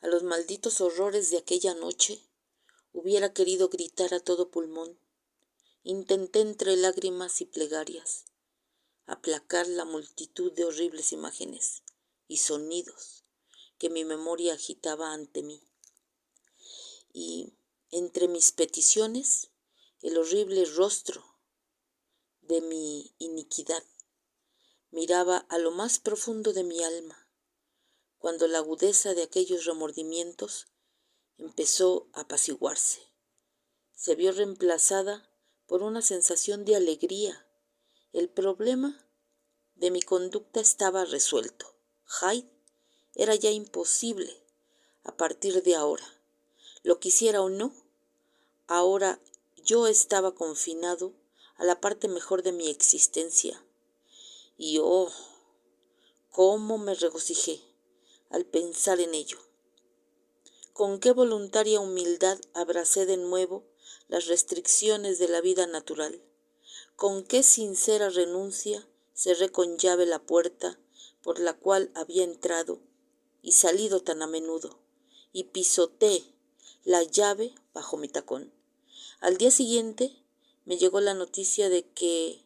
A los malditos horrores de aquella noche hubiera querido gritar a todo pulmón. Intenté entre lágrimas y plegarias aplacar la multitud de horribles imágenes y sonidos que mi memoria agitaba ante mí. Y entre mis peticiones, el horrible rostro de mi iniquidad miraba a lo más profundo de mi alma, cuando la agudeza de aquellos remordimientos empezó a apaciguarse. Se vio reemplazada por una sensación de alegría. El problema de mi conducta estaba resuelto. Hyde era ya imposible a partir de ahora. Lo quisiera o no, ahora yo estaba confinado a la parte mejor de mi existencia. Y oh, cómo me regocijé al pensar en ello. Con qué voluntaria humildad abracé de nuevo las restricciones de la vida natural. Con qué sincera renuncia cerré con llave la puerta por la cual había entrado y salido tan a menudo, y pisoteé la llave bajo mi tacón. Al día siguiente me llegó la noticia de que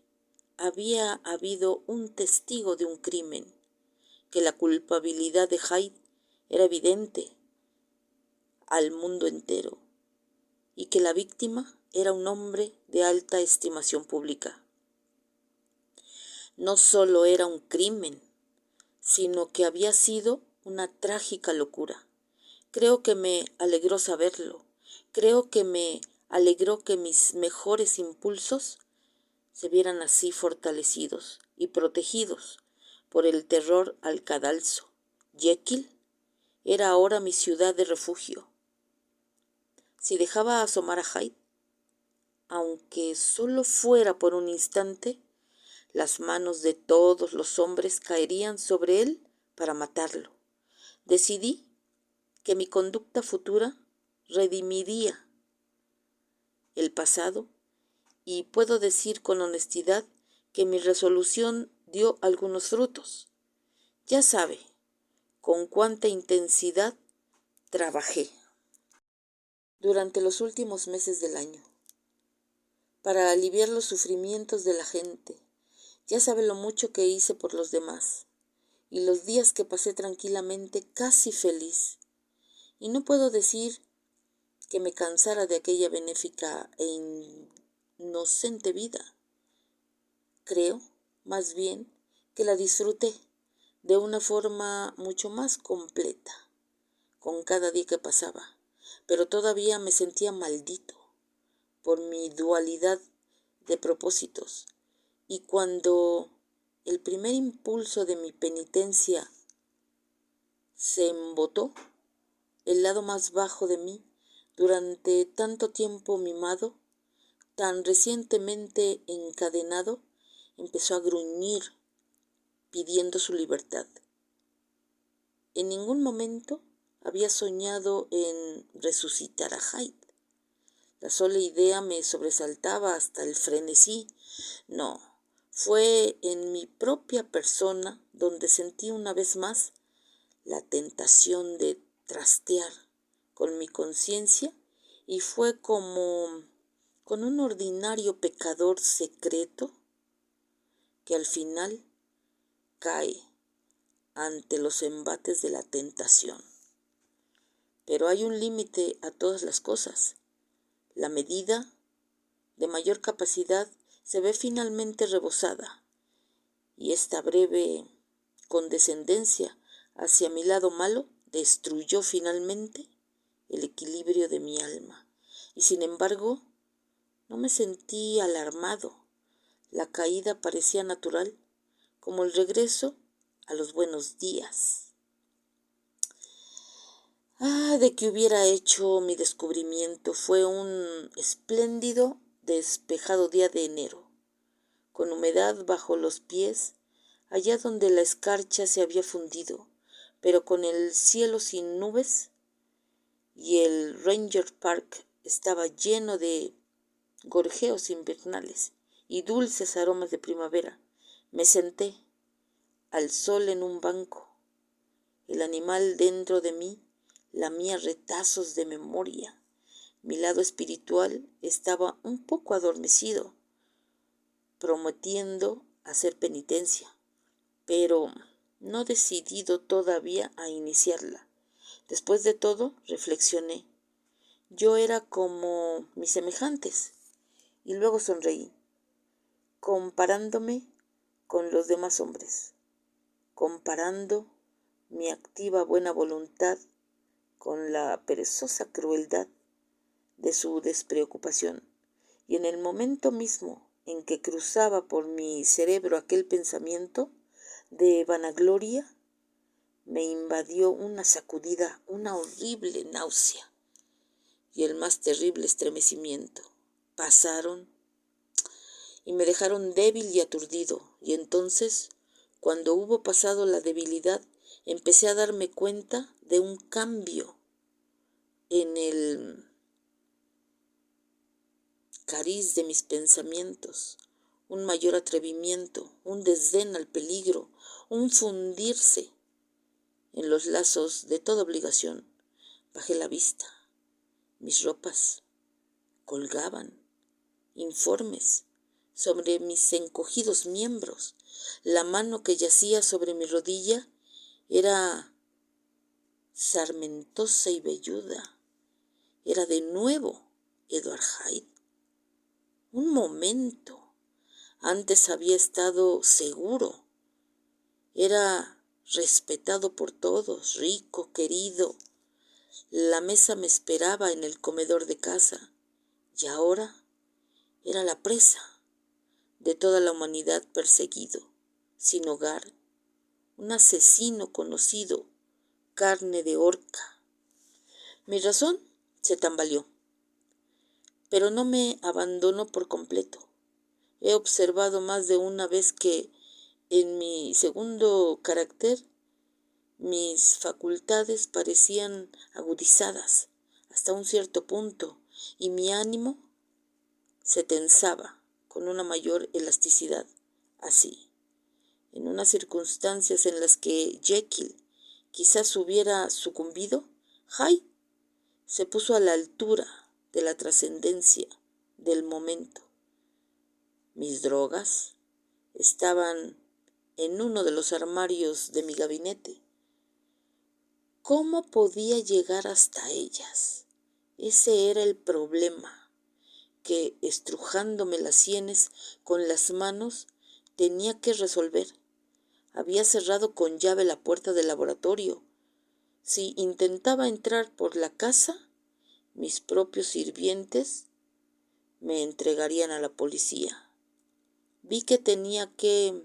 había habido un testigo de un crimen, que la culpabilidad de Hyde era evidente al mundo entero y que la víctima era un hombre de alta estimación pública. No solo era un crimen, sino que había sido una trágica locura. Creo que me alegró saberlo. Creo que me alegró que mis mejores impulsos se vieran así fortalecidos y protegidos por el terror al cadalso. Jekyll era ahora mi ciudad de refugio. Si dejaba asomar a Hyde, aunque solo fuera por un instante, las manos de todos los hombres caerían sobre él para matarlo. Decidí que mi conducta futura redimiría el pasado y puedo decir con honestidad que mi resolución dio algunos frutos. Ya sabe con cuánta intensidad trabajé durante los últimos meses del año para aliviar los sufrimientos de la gente. Ya sabe lo mucho que hice por los demás y los días que pasé tranquilamente, casi feliz. Y no puedo decir que me cansara de aquella benéfica e inocente vida. Creo, más bien, que la disfruté de una forma mucho más completa con cada día que pasaba, pero todavía me sentía maldito por mi dualidad de propósitos. Y cuando el primer impulso de mi penitencia se embotó, el lado más bajo de mí, durante tanto tiempo mimado, tan recientemente encadenado, empezó a gruñir pidiendo su libertad. En ningún momento había soñado en resucitar a Hyde. La sola idea me sobresaltaba hasta el frenesí. No, fue en mi propia persona donde sentí una vez más la tentación de trastear con mi conciencia, y fue como con un ordinario pecador secreto que al final cae ante los embates de la tentación. Pero hay un límite a todas las cosas. La medida de mayor capacidad se ve finalmente rebosada, y esta breve condescendencia hacia mi lado malo destruyó finalmente el equilibrio de mi alma. Y sin embargo, no me sentí alarmado. La caída parecía natural, como el regreso a los buenos días. De que hubiera hecho mi descubrimiento. Fue un espléndido, despejado día de enero, con humedad bajo los pies, allá donde la escarcha se había fundido, pero con el cielo sin nubes, y el Ranger Park estaba lleno de gorjeos invernales y dulces aromas de primavera. Me senté al sol en un banco. El animal dentro de mí lamía retazos de memoria. Mi lado espiritual estaba un poco adormecido, prometiendo hacer penitencia, pero no decidido todavía a iniciarla. Después de todo, reflexioné. Yo era como mis semejantes, y luego sonreí, comparándome con los demás hombres, comparando mi activa buena voluntad con la perezosa crueldad de su despreocupación. Y en el momento mismo en que cruzaba por mi cerebro aquel pensamiento de vanagloria, me invadió una sacudida, una horrible náusea y el más terrible estremecimiento. Pasaron y me dejaron débil y aturdido, y entonces, cuando hubo pasado la debilidad, empecé a darme cuenta de un cambio en el cariz de mis pensamientos, un mayor atrevimiento, un desdén al peligro, un fundirse en los lazos de toda obligación. Bajé la vista. Mis ropas colgaban, informes, sobre mis encogidos miembros. La mano que yacía sobre mi rodilla era sarmentosa y velluda. Era de nuevo Edward Hyde. Un momento. Antes había estado seguro. Era respetado por todos, rico, querido. La mesa me esperaba en el comedor de casa. Y ahora era la presa de toda la humanidad, perseguido, sin hogar, un asesino conocido, carne de horca. Mi razón se tambaleó, pero no me abandonó por completo. He observado más de una vez que en mi segundo carácter mis facultades parecían agudizadas hasta un cierto punto y mi ánimo se tensaba con una mayor elasticidad. Así, en unas circunstancias en las que Jekyll quizás hubiera sucumbido, Hyde se puso a la altura de la trascendencia del momento. Mis drogas estaban en uno de los armarios de mi gabinete. ¿Cómo podía llegar hasta ellas? Ese era el problema que, estrujándome las sienes con las manos, tenía que resolver. Había cerrado con llave la puerta del laboratorio. Si intentaba entrar por la casa, mis propios sirvientes me entregarían a la policía. Vi que tenía que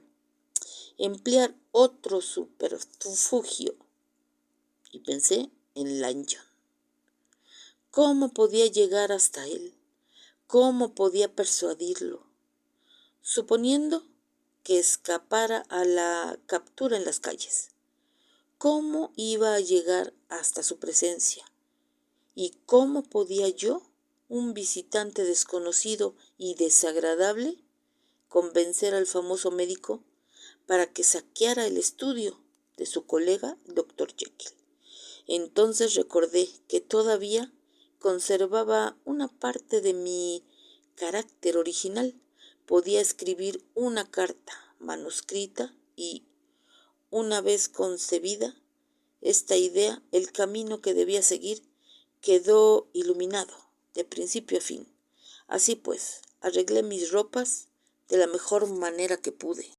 emplear otro subterfugio y pensé en Langdon. ¿Cómo podía llegar hasta él? ¿Cómo podía persuadirlo? Suponiendo que escapara a la captura en las calles. ¿Cómo iba a llegar hasta su presencia? ¿Y cómo podía yo, un visitante desconocido y desagradable, convencer al famoso médico para que saqueara el estudio de su colega Dr. Jekyll? Entonces recordé que todavía conservaba una parte de mi carácter original. Podía escribir una carta manuscrita y, una vez concebida esta idea, el camino que debía seguir quedó iluminado de principio a fin. Así pues, arreglé mis ropas de la mejor manera que pude.